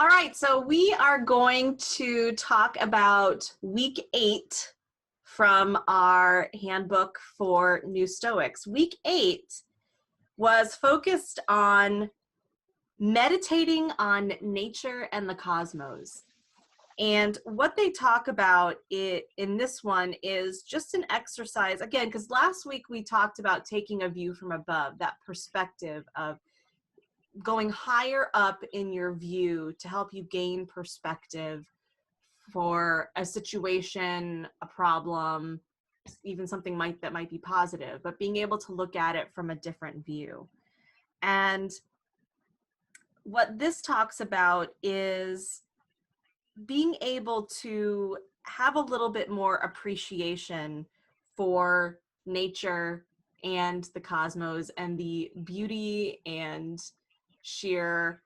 All right, so we are going to talk about week 8 from our handbook for new Stoics. Week 8 was focused on meditating on nature and the cosmos. And what they talk about in this one is just an exercise, again, because last week we talked about taking a view from above, that perspective of going higher up in your view to help you gain perspective for a situation, a problem, even something that might be positive, but being able to look at it from a different view. And what this talks about is being able to have a little bit more appreciation for nature and the cosmos and the beauty and sheer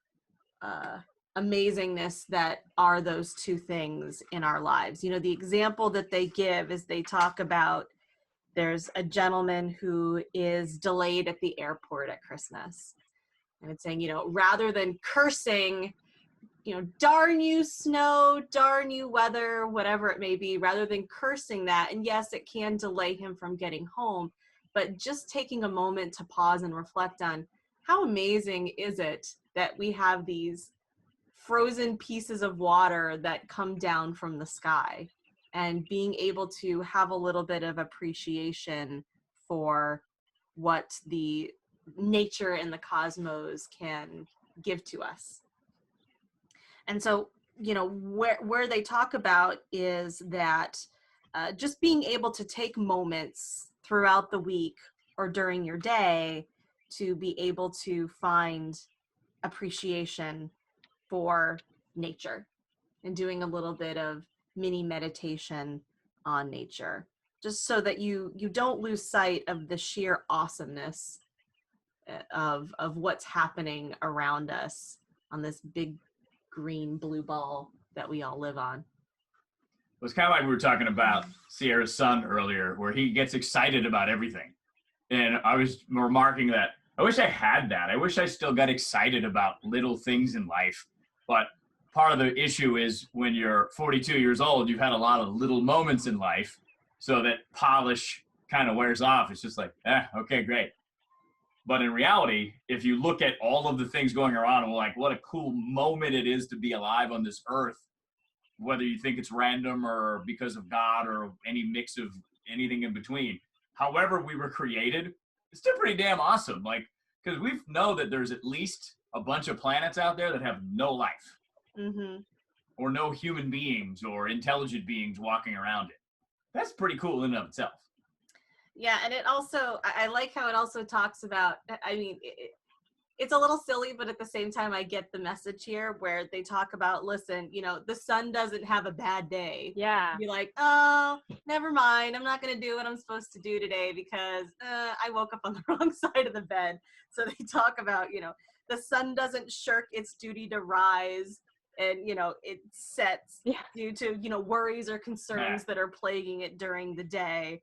amazingness that are those two things in our lives. You know, the example that they give is they talk about there's a gentleman who is delayed at the airport at Christmas. And it's saying, you know, rather than cursing, you know, darn you snow, darn you weather, whatever it may be, rather than cursing that, and yes, it can delay him from getting home, but just taking a moment to pause and reflect on how amazing is it that we have these frozen pieces of water that come down from the sky, and being able to have a little bit of appreciation for what the nature and the cosmos can give to us. And so, you know, where they talk about is that just being able to take moments throughout the week or during your day to be able to find appreciation for nature and doing a little bit of mini meditation on nature, just so that you don't lose sight of the sheer awesomeness of what's happening around us on this big green blue ball that we all live on. It was kind of like we were talking about Sierra's son earlier, where he gets excited about everything. And I was remarking that I wish I had that. I wish I still got excited about little things in life. But part of the issue is when you're 42 years old, you've had a lot of little moments in life, so that polish kind of wears off. It's just like, okay, great. But in reality, if you look at all of the things going around and like, what a cool moment it is to be alive on this earth, whether you think it's random or because of God or any mix of anything in between, however we were created, it's still pretty damn awesome. Like, because we know that there's at least a bunch of planets out there that have no life, or no human beings or intelligent beings walking around it. That's pretty cool in and of itself. Yeah, and it also, I like how it also talks about, I mean, it's a little silly, but at the same time, I get the message here where they talk about, listen, you know, the sun doesn't have a bad day. Yeah. Be like, oh, never mind. I'm not going to do what I'm supposed to do today because I woke up on the wrong side of the bed. So they talk about, you know, the sun doesn't shirk its duty to rise, and, you know, it sets due to, you know, worries or concerns that are plaguing it during the day.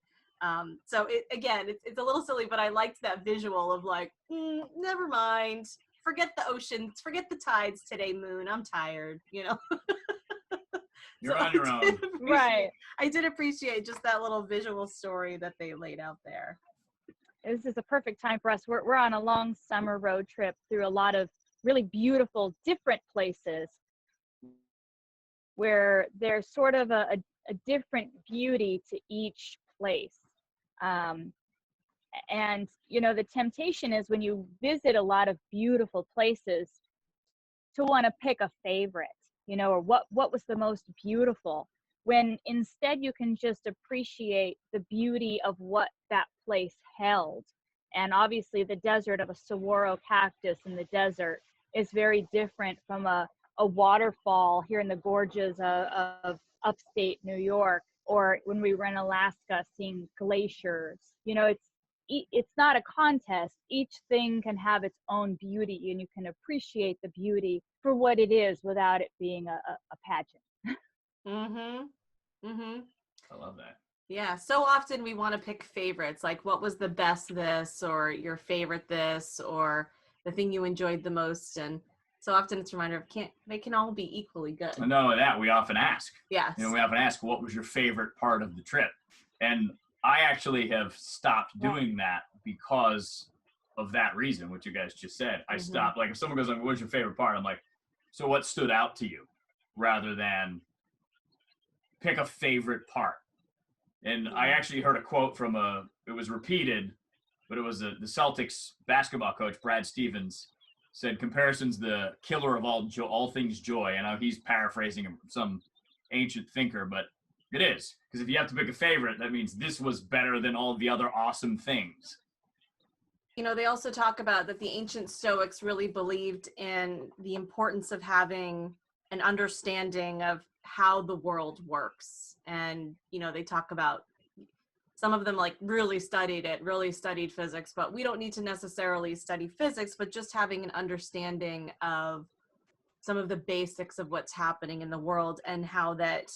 So it's a little silly, but I liked that visual of like, never mind, forget the oceans, forget the tides today, moon, I'm tired, you know. You're on your own. Right. I did appreciate just that little visual story that they laid out there. This is a perfect time for us. We're on a long summer road trip through a lot of really beautiful, different places where there's sort of a different beauty to each place. And, you know, the temptation is when you visit a lot of beautiful places to want to pick a favorite, you know, or what was the most beautiful, when instead you can just appreciate the beauty of what that place held. And obviously the desert of a saguaro cactus in the desert is very different from a waterfall here in the gorges of upstate New York, or when we were in Alaska seeing glaciers. You know, it's not a contest. Each thing can have its own beauty, and you can appreciate the beauty for what it is without it being a pageant. I love that. Yeah, so often we want to pick favorites, like what was the best this, or your favorite this, or the thing you enjoyed the most. And So often it's a reminder of they can all be equally good. And knowing that, we often ask. Yes. We often ask, what was your favorite part of the trip? And I actually have stopped doing that because of that reason, what you guys just said. I stopped. Like if someone goes, what's your favorite part? I'm like, so what stood out to you? Rather than pick a favorite part. And I actually heard a quote from it was repeated, but it was the Celtics basketball coach, Brad Stevens, said, comparison's the killer of all things joy. And he's paraphrasing him from some ancient thinker, but it is. Because if you have to pick a favorite, that means this was better than all the other awesome things. They also talk about that the ancient Stoics really believed in the importance of having an understanding of how the world works. And, they talk about some of them like really studied physics, but we don't need to necessarily study physics, but just having an understanding of some of the basics of what's happening in the world and how that,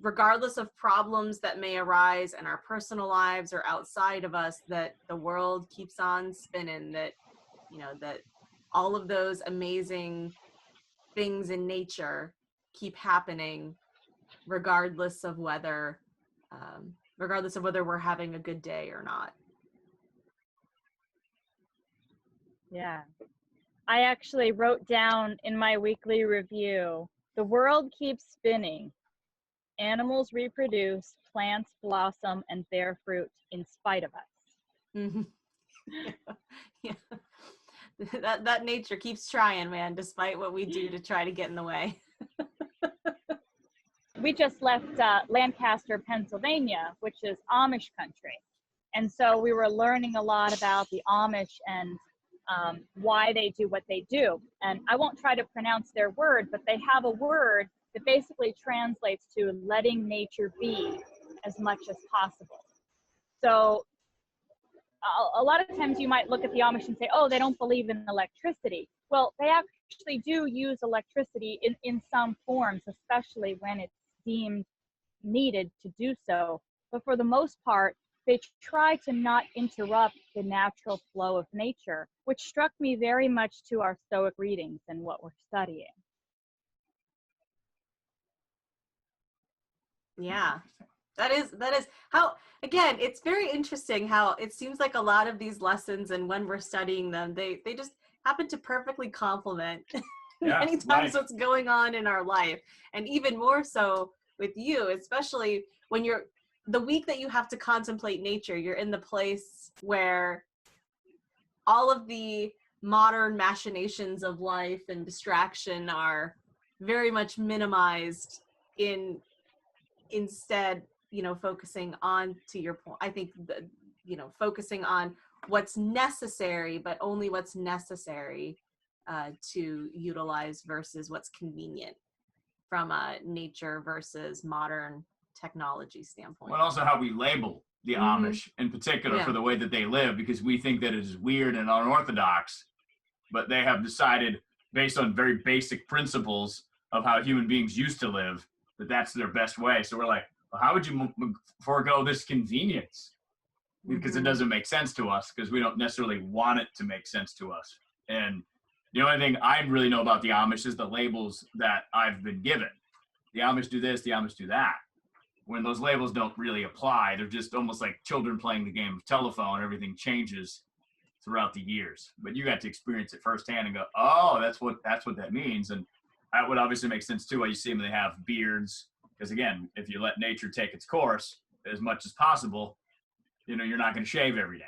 regardless of problems that may arise in our personal lives or outside of us, that the world keeps on spinning, that, that all of those amazing things in nature keep happening regardless of whether we're having a good day or not. Yeah. I actually wrote down in my weekly review, the world keeps spinning. Animals reproduce, plants blossom, and bear fruit in spite of us. Mm-hmm. Yeah. That nature keeps trying, man, despite what we do to try to get in the way. We just left Lancaster, Pennsylvania, which is Amish country. And so we were learning a lot about the Amish and why they do what they do. And I won't try to pronounce their word, but they have a word that basically translates to letting nature be as much as possible. So a lot of times you might look at the Amish and say, oh, they don't believe in electricity. Well, they actually do use electricity in some forms, especially when it's deemed needed to do so. But for the most part, they try to not interrupt the natural flow of nature, which struck me very much to our Stoic readings and what we're studying. Yeah, that is how, again, it's very interesting how it seems like a lot of these lessons, and when we're studying them, they just happen to perfectly complement many times what's going on in our life. And even more so with you, especially when you're the week that you have to contemplate nature, you're in the place where all of the modern machinations of life and distraction are very much minimized instead, focusing on, to your point, I think, focusing on what's necessary, but only what's necessary to utilize versus what's convenient from a nature versus modern technology standpoint. But also how we label the Amish in particular for the way that they live, because we think that it is weird and unorthodox, but they have decided, based on very basic principles of how human beings used to live, that that's their best way. So we're like, well, how would you forego this convenience? Because it doesn't make sense to us, because we don't necessarily want it to make sense to us. And the only thing I really know about the Amish is the labels that I've been given. The Amish do this, the Amish do that. When those labels don't really apply, they're just almost like children playing the game of telephone. Everything changes throughout the years. But you got to experience it firsthand and go, oh, that's what that means. And that would obviously make sense too, why you see them, they have beards. Because again, if you let nature take its course as much as possible, you're not going to shave every day.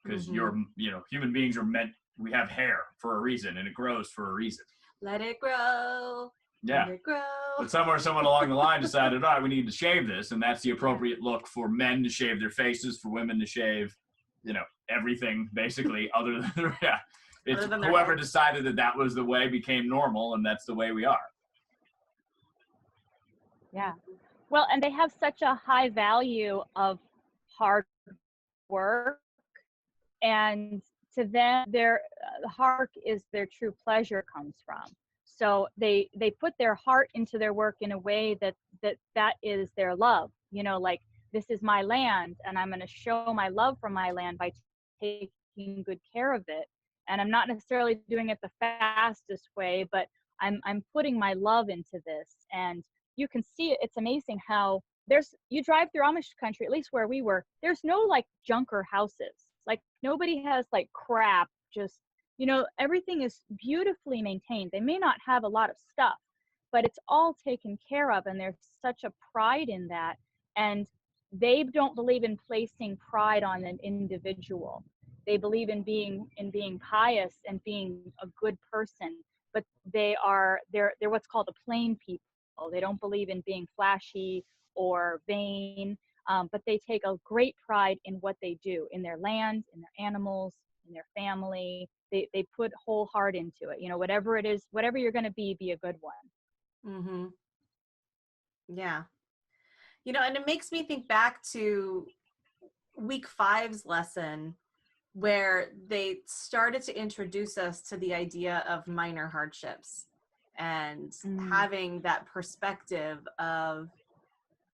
Because human beings are meant, we have hair for a reason, and it grows for a reason. Let it grow. Yeah. Let it grow. But someone along the line decided, all right, we need to shave this, and that's the appropriate look for men to shave their faces, for women to shave, everything basically other than It's whoever decided that was the way became normal, and that's the way we are. Yeah. Well, and they have such a high value of hard work, and to them, their hard work is their true pleasure comes from. So they put their heart into their work in a way that is their love. Like, this is my land, and I'm going to show my love for my land by taking good care of it. and I'm not necessarily doing it the fastest way, but I'm putting my love into this. And you can see it. It's amazing how you drive through Amish country, at least where we were, there's no like junker houses. Like nobody has like crap, just, everything is beautifully maintained. They may not have a lot of stuff, but it's all taken care of, and there's such a pride in that. And they don't believe in placing pride on an individual. They believe in being pious and being a good person, but they're what's called a plain people. They don't believe in being flashy or vain, but they take a great pride in what they do, in their land, in their animals, in their family. They put whole heart into it. Whatever it is, whatever you're going to be a good one. Mm-hmm. Yeah. And it makes me think back to week 5's lesson, where they started to introduce us to the idea of minor hardships and having that perspective of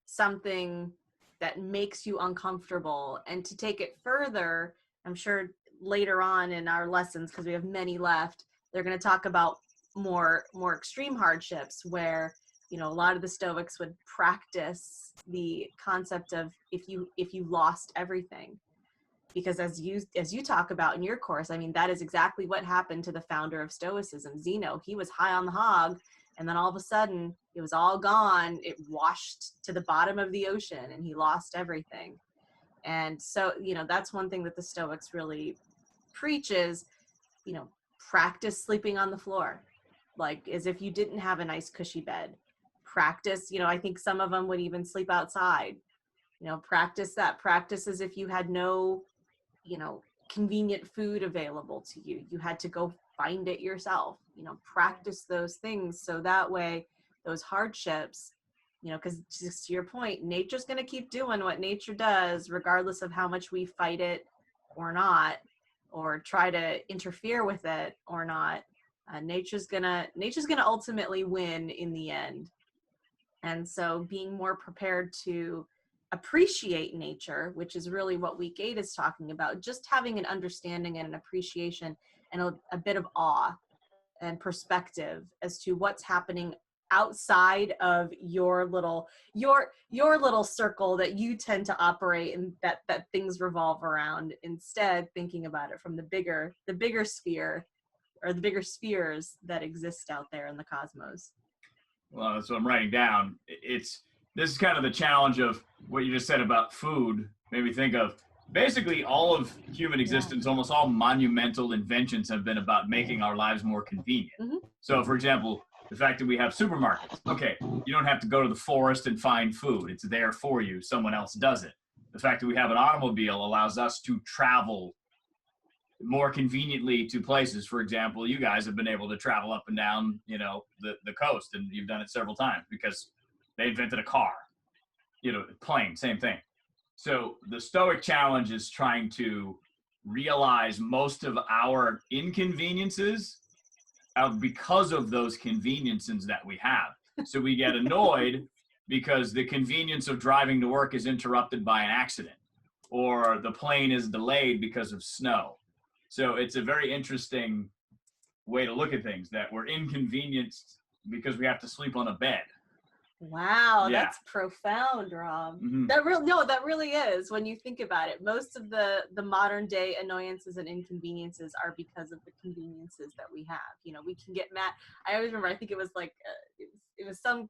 something that makes you uncomfortable. And to take it further, I'm sure later on in our lessons, because we have many left, they're going to talk about more extreme hardships where, a lot of the Stoics would practice the concept of if you lost everything. Because as you talk about in your course, I mean, that is exactly what happened to the founder of Stoicism, Zeno. He was high on the hog, and then all of a sudden it was all gone. It washed to the bottom of the ocean, and he lost everything. And so, that's one thing that the Stoics really preach is, practice sleeping on the floor, like as if you didn't have a nice cushy bed. Practice, I think some of them would even sleep outside. Practice that. Practice as if you had no convenient food available to you. You had to go find it yourself. Practice those things so that way those hardships, because just to your point, nature's going to keep doing what nature does, regardless of how much we fight it or not, or try to interfere with it or not. Nature's gonna ultimately win in the end. And so being more prepared to appreciate nature, which is really what week 8 is talking about, just having an understanding and an appreciation and a bit of awe and perspective as to what's happening outside of your little circle that you tend to operate and that things revolve around, instead thinking about it from the bigger sphere, or the bigger spheres that exist out there in the cosmos. Well, that's what I'm writing down. This is kind of the challenge of what you just said about food. Made me think of basically all of human existence. Almost all monumental inventions have been about making our lives more convenient. Mm-hmm. So, for example, the fact that we have supermarkets. Okay, you don't have to go to the forest and find food. It's there for you. Someone else does it. The fact that we have an automobile allows us to travel more conveniently to places. For example, you guys have been able to travel up and down, the coast, and you've done it several times because they invented a car. Plane, same thing. So the Stoic challenge is trying to realize most of our inconveniences because of those conveniences that we have. So we get annoyed because the convenience of driving to work is interrupted by an accident, or the plane is delayed because of snow. So it's a very interesting way to look at things, that we're inconvenienced because we have to sleep on a bed. Wow, Yeah. That's profound, Rob. Mm-hmm. That really is, when you think about it. Most of the modern day annoyances and inconveniences are because of the conveniences that we have. We can get mad. I always remember, I think it was like it was some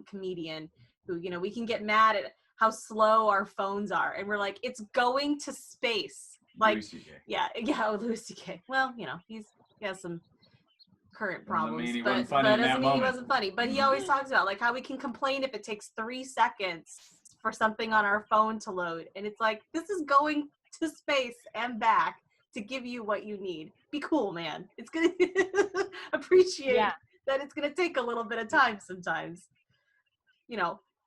comedian who, we can get mad at how slow our phones are, and we're like, it's going to space. Like, Louis C.K. yeah, Louis C.K. Well, he has some current problems, he but wasn't funny in that doesn't mean he moment. wasn't funny. But he always talks about like how we can complain if it takes 3 seconds for something on our phone to load, and it's like, this is going to space and back to give you what you need. Be cool, man. It's gonna appreciate that it's gonna take a little bit of time sometimes.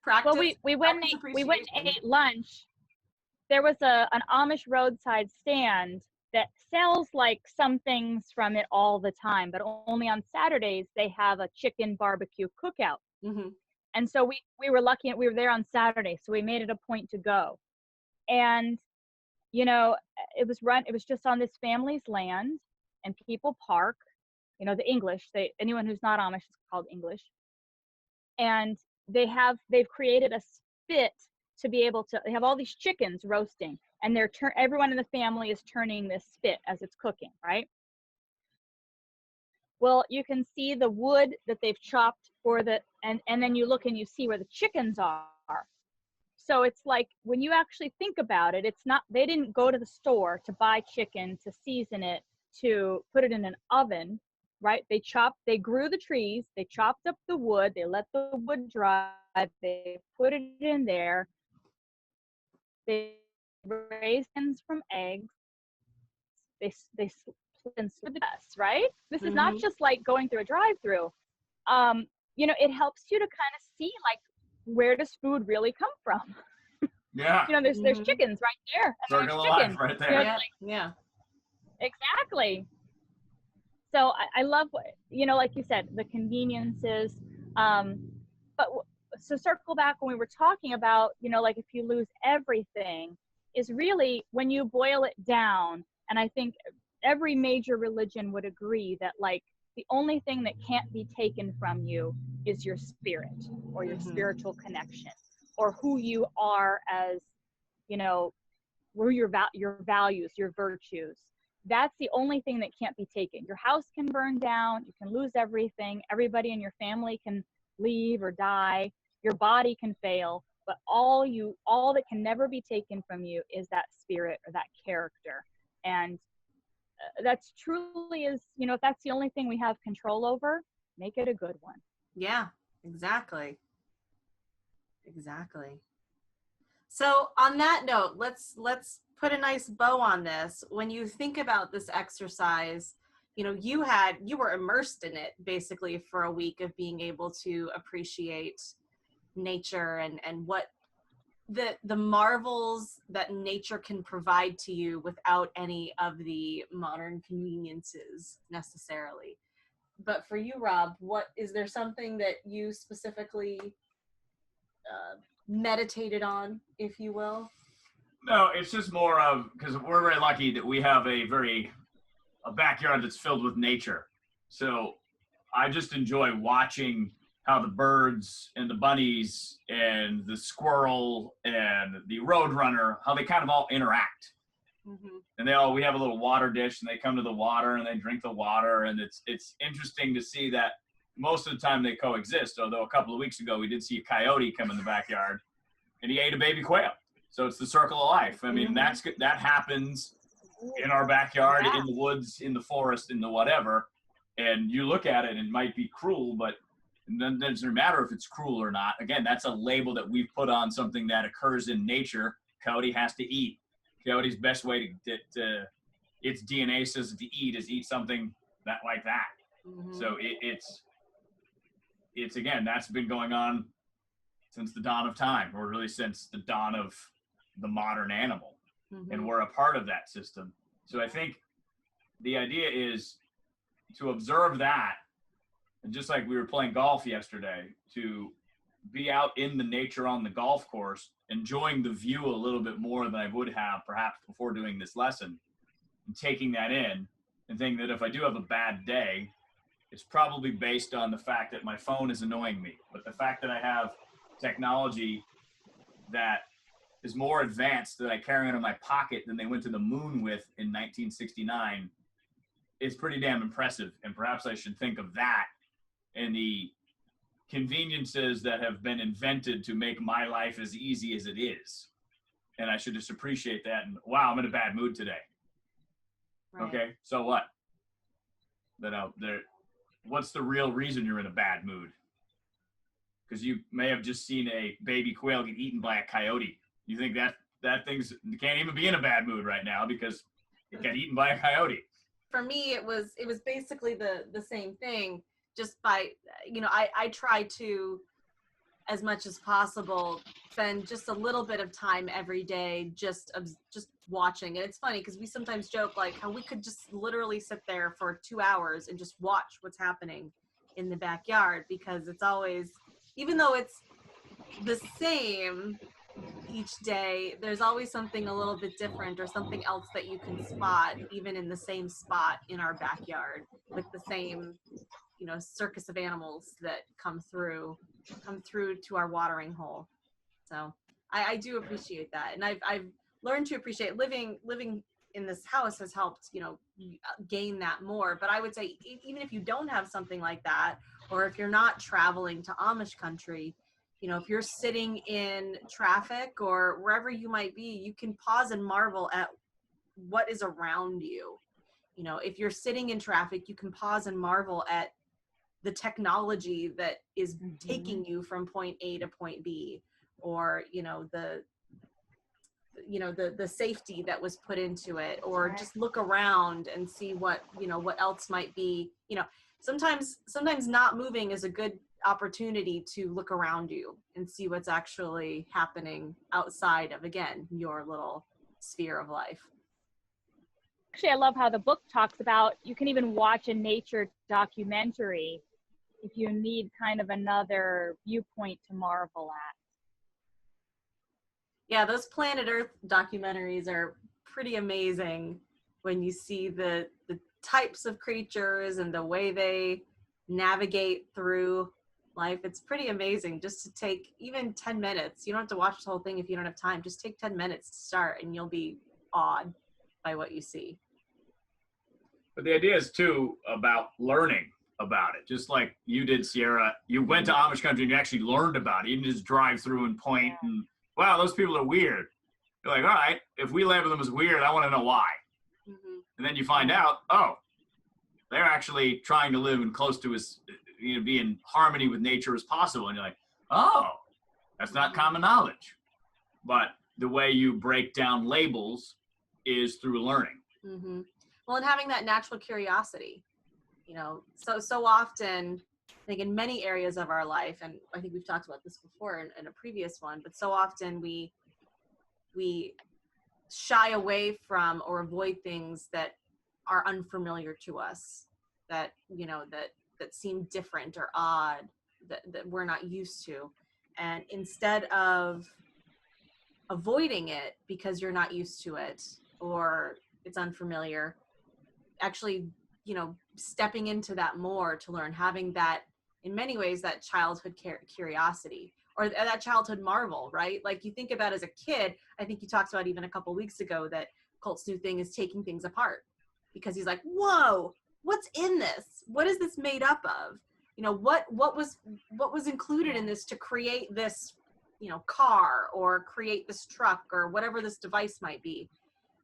Practice. Well, we went and ate lunch. There was an Amish roadside stand that sells like some things from it all the time, but only on Saturdays they have a chicken barbecue cookout. Mm-hmm. And so we were lucky, we were there on Saturday, so we made it a point to go. And it was just on this family's land, and people park, you know, the English, anyone who's not Amish is called English. And they've created a spit to be able to, they have all these chickens roasting, and everyone in the family is turning this spit as it's cooking, right? Well, you can see the wood that they've chopped and then you look and you see where the chickens are. So it's like, when you actually think about it, it's not, they didn't go to the store to buy chicken, to season it, to put it in an oven, right? They grew the trees, they chopped up the wood, they let the wood dry, they put it in there, they raised hens from eggs, they split the dust, right? This is not just like going through a drive-through. You know, it helps you to kind of see, like, where does food really come from? Yeah. You know, there's chickens right there. And Circle of there's chickens life right there. You know, Yeah. like, Yeah. exactly. So I love what, you know, like you said, the conveniences. But so circle back when we were talking about, you know, like, if you lose everything, is really when you boil it down. And I think every major religion would agree that, like, the only thing that can't be taken from you is your spirit, or your spiritual connection, or who you are as, you know, where your values, your virtues. That's the only thing that can't be taken. Your house can burn down, you can lose everything, everybody in your family can leave or die, your body can fail, but all that can never be taken from you is that spirit, or that character. And that's truly is, you know, if that's the only thing we have control over, make it a good one. Yeah, exactly. Exactly. So on that note, let's put a nice bow on this. When you think about this exercise, you know, you were immersed in it basically for a week of being able to appreciate nature and what the marvels that nature can provide to you without any of the modern conveniences necessarily. But for you, Rob, is there something that you specifically meditated on, if you will? No, it's just more of, because we're very lucky that we have a backyard that's filled with nature. So I just enjoy watching how the birds and the bunnies and the squirrel and the roadrunner, how they kind of all interact. And we have a little water dish, and they come to the water and they drink the water. And it's interesting to see that most of the time they coexist. Although a couple of weeks ago, we did see a coyote come in the backyard and he ate a baby quail. So it's the circle of life. I mean, that happens in our backyard, in the woods, in the forest, in the whatever. And you look at it and it might be cruel, but it doesn't matter if it's cruel or not. Again, that's a label that we've put on something that occurs in nature. Coyote has to eat. Coyote's best way to its DNA says to eat is eat something like that. So it's again, that's been going on since the dawn of time, or really since the dawn of the modern animal. And we're a part of that system. So I think the idea is to observe that, and just like we were playing golf yesterday, to be out in the nature on the golf course, enjoying the view a little bit more than I would have perhaps before doing this lesson, and taking that in and thinking that if I do have a bad day, it's probably based on the fact that my phone is annoying me. But the fact that I have technology that is more advanced that I carry in my pocket than they went to the moon with in 1969 is pretty damn impressive. And perhaps I should think of that and the conveniences that have been invented to make my life as easy as it is. And I should just appreciate that. And wow, I'm in a bad mood today. Right. Okay, so what? What's the real reason you're in a bad mood? Because you may have just seen a baby quail get eaten by a coyote. You think that thing's can't even be in a bad mood right now because it got eaten by a coyote. For me, it was basically the same thing. Just by, you know, I try to, as much as possible, spend just a little bit of time every day just watching. And it's funny because we sometimes joke like how we could just literally sit there for 2 hours and just watch what's happening in the backyard, because it's always, even though it's the same, each day, there's always something a little bit different or something else that you can spot, even in the same spot in our backyard with the same, circus of animals that come through to our watering hole. So I do appreciate that. And I've learned to appreciate living in this house has helped, gain that more. But I would say even if you don't have something like that, or if you're not traveling to Amish country, if you're sitting in traffic or wherever you might be, you can pause and marvel at what is around you. If you're sitting in traffic, you can pause and marvel at the technology that is taking you from point A to point B, or the safety that was put into it, or just look around and see what else might be. Sometimes not moving is a good opportunity to look around you and see what's actually happening outside of, again, your little sphere of life. Actually, I love how the book talks about you can even watch a nature documentary if you need kind of another viewpoint to marvel at. Yeah, those Planet Earth documentaries are pretty amazing when you see the types of creatures and the way they navigate through life. It's pretty amazing just to take even 10 minutes. You don't have to watch the whole thing if you don't have time. Just take 10 minutes to start and you'll be awed by what you see. But the idea is too about learning about it. Just like you did, Sierra, you went to Amish country and you actually learned about it. You didn't just drive through and point and, wow, those people are weird. You're like, all right, if we label them as weird, I want to know why. Mm-hmm. And then you find out, oh, they're actually trying to live in close to as, be in harmony with nature as possible. And you're like, oh, that's not common knowledge. But the way you break down labels is through learning. Mm-hmm. Well, and having that natural curiosity, so often, I think in many areas of our life, and I think we've talked about this before in a previous one, but so often we shy away from or avoid things that are unfamiliar to us, that seem different or odd, that we're not used to. And instead of avoiding it because you're not used to it or it's unfamiliar, actually, stepping into that more to learn, having that, in many ways, that childhood curiosity or that childhood marvel, right? Like you think about as a kid, I think you talked about even a couple weeks ago that Colt's new thing is taking things apart because he's like, whoa, what's in this? What is this made up of? What was included in this to create this, car or create this truck or whatever this device might be.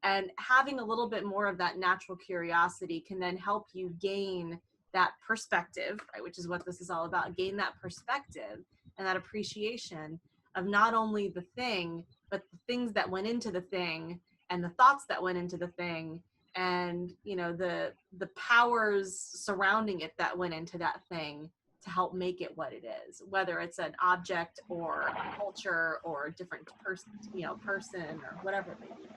And having a little bit more of that natural curiosity can then help you gain that perspective, right, which is what this is all about, gain that perspective and that appreciation of not only the thing, but the things that went into the thing and the thoughts that went into the thing and, the powers surrounding it that went into that thing to help make it what it is, whether it's an object or a culture or a different person, or whatever it may be.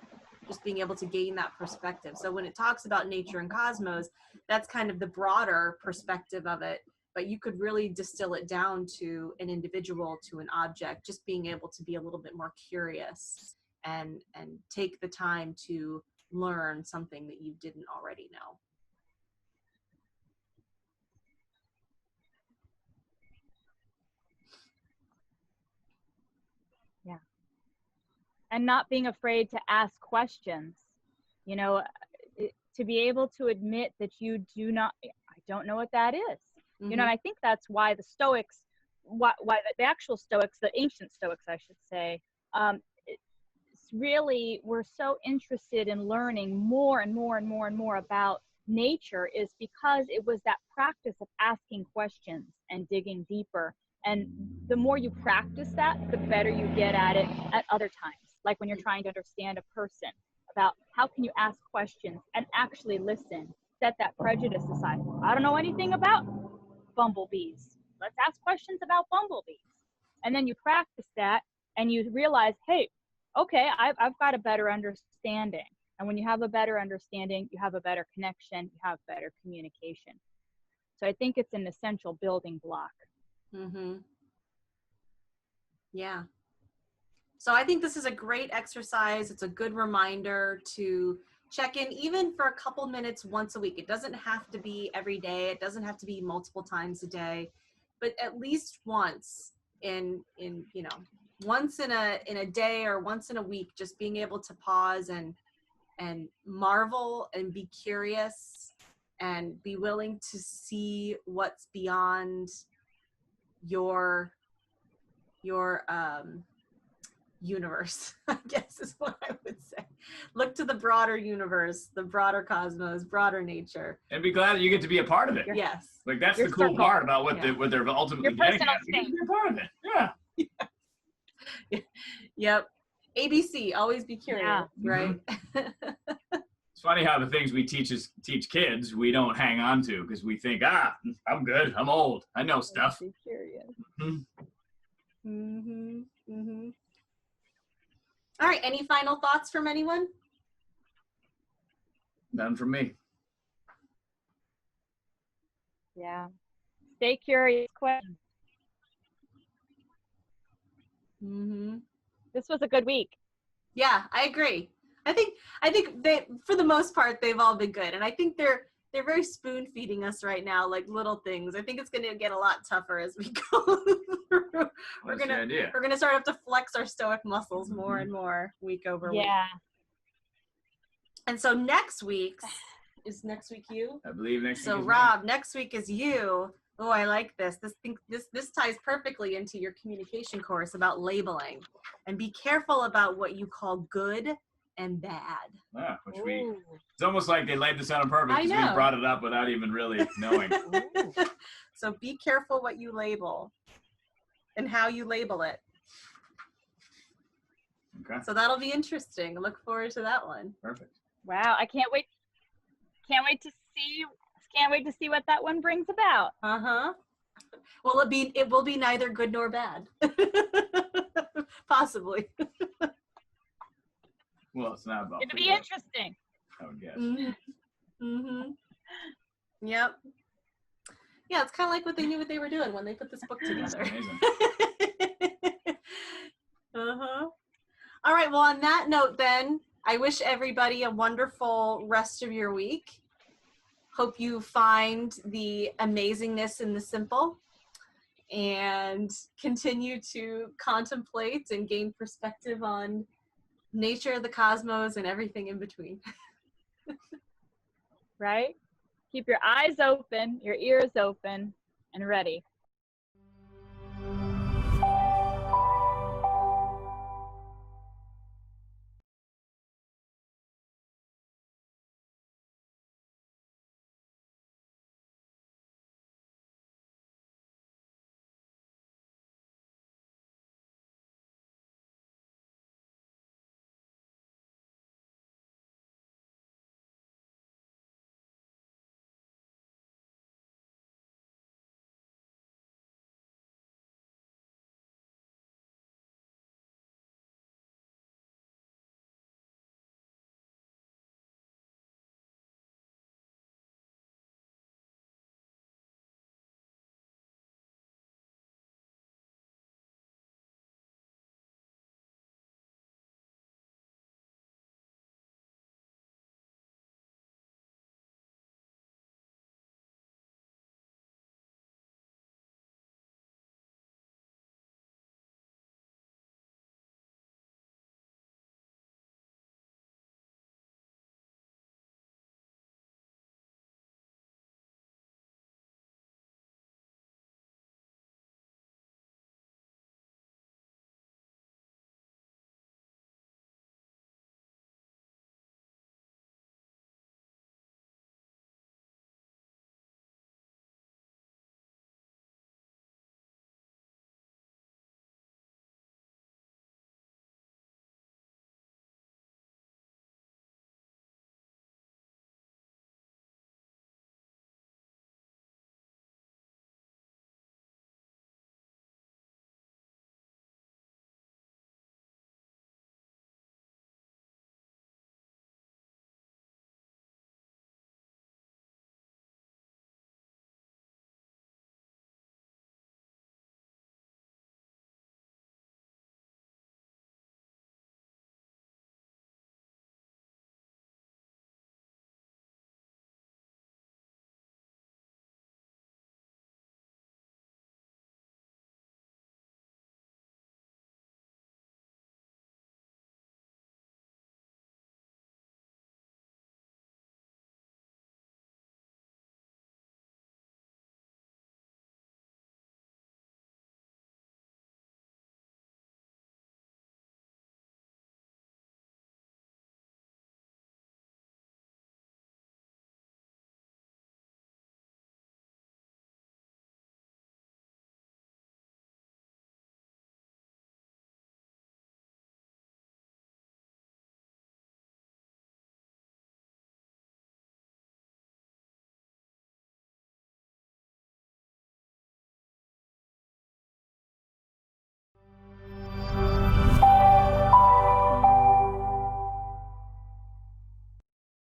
Just being able to gain that perspective. So when it talks about nature and cosmos, that's kind of the broader perspective of it, but you could really distill it down to an individual, to an object, just being able to be a little bit more curious and take the time to learn something that you didn't already know. Yeah. And not being afraid to ask questions, to be able to admit that you I don't know what that is. Mm-hmm. And I think that's why the Stoics, why the actual Stoics, the ancient Stoics, I should say, really were so interested in learning more and more and more and more about nature, is because it was that practice of asking questions and digging deeper. And the more you practice that, the better you get at it at other times. Like when you're trying to understand a person, about how can you ask questions and actually listen, set that prejudice aside. I don't know anything about bumblebees. Let's ask questions about bumblebees. And then you practice that and you realize, hey, okay, I've got a better understanding. And when you have a better understanding, you have a better connection, you have better communication. So I think it's an essential building block. Mm-hmm. Yeah. So I think this is a great exercise. It's a good reminder to check in even for a couple minutes once a week. It doesn't have to be every day. It doesn't have to be multiple times a day, but at least once once in a day or once in a week, just being able to pause and marvel and be curious and be willing to see what's beyond your universe, I guess is what I would say. Look to the broader universe, the broader cosmos, broader nature. And be glad that you get to be a part of it. Yes. Like that's Your the cool circle. part about what they're ultimately Your getting personal at. You get to be a part of it. Yeah. Yep. ABC, always be curious, Yeah. right? It's funny how the things we teach kids, we don't hang on to because we think, I'm good. I'm old. I know stuff. Be curious. All right. Any final thoughts from anyone? None from me. Yeah. Stay curious. Question. This was a good week. Yeah, I agree. I think they, for the most part, they've all been good, and I think they're very spoon feeding us right now, like little things. I think it's going to get a lot tougher as we go through. We're gonna start to have to flex our Stoic muscles more and more week over week. Yeah. And so next week's is next week you? I believe next week. So is Rob, next week is you. Oh, I like this. This ties perfectly into your communication course about labeling, and be careful about what you call good and bad. Yeah, it's almost like they laid this out on purpose because we brought it up without even really knowing. So be careful what you label and how you label it. Okay. So that'll be interesting. Look forward to that one. Perfect. Wow, I can't wait. Can't wait to see what that one brings about. Well, it will be neither good nor bad. Possibly. Well, it's not about. It'll be interesting. I would guess. Yep. Yeah, it's kind of like what they knew what they were doing when they put this book together. Amazing. All right. Well, on that note, then, I wish everybody a wonderful rest of your week. Hope you find the amazingness in the simple and continue to contemplate and gain perspective on nature, the cosmos, and everything in between. Right? Keep your eyes open, your ears open, and ready.